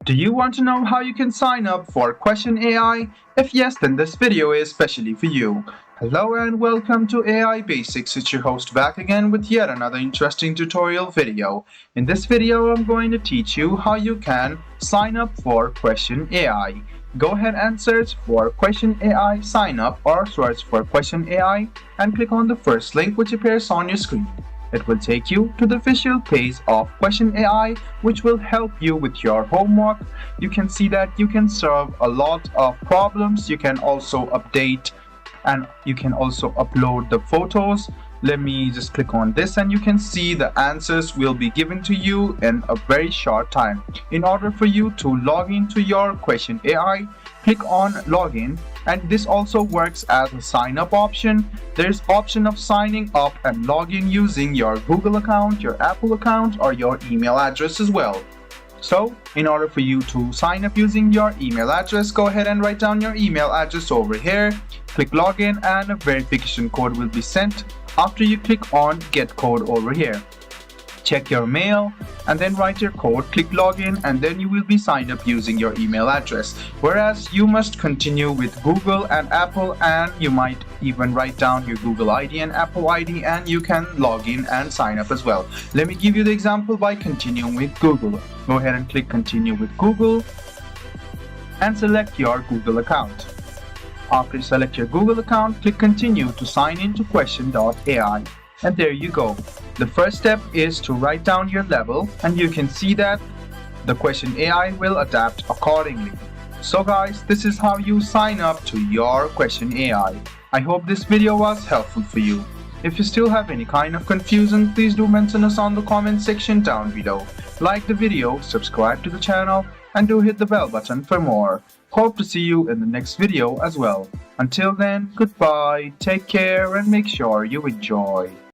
Do you want to know how you can sign up for Question AI? If yes, then this video is specially for you. Hello and welcome to AI Basics. It's your host back again with yet another interesting tutorial video. In this video, I'm going to teach you how you can sign up for Question AI. Go ahead and search for Question AI sign up or search for Question AI and click on the first link which appears on your screen. It will take you to the official page of Question AI, which will help you with your homework. You can see that you can solve a lot of problems. You can also update and you can also upload the photos. Let me just click on this and you can see the answers will be given to you in a very short time. In order for you to log into your Question AI, click on login, and this also works as a sign up option. There's option of signing up and login using your Google account, your Apple account, or your email address as well. So in order for you to sign up using your email address, go ahead and write down your email address over here. Click login and a verification code will be sent after you click on get code over here. Check your mail and then write your code, click login, and then you will be signed up using your email address. Whereas you must continue with Google and Apple, and you might even write down your Google ID and Apple ID and you can log in and sign up as well. Let me give you the example by continuing with Google. Go ahead and click continue with Google and select your Google account. After you select your Google account, click continue to sign into Question.ai. And there you go. The first step is to write down your level, and you can see that the Question AI will adapt accordingly. So guys, this is how you sign up to your Question AI. I hope this video was helpful for you. If you still have any kind of confusion, please do mention us on the comment section down below. Like the video, subscribe to the channel, and do hit the bell button for more. Hope to see you in the next video as well. Until then, goodbye, take care, and make sure you enjoy.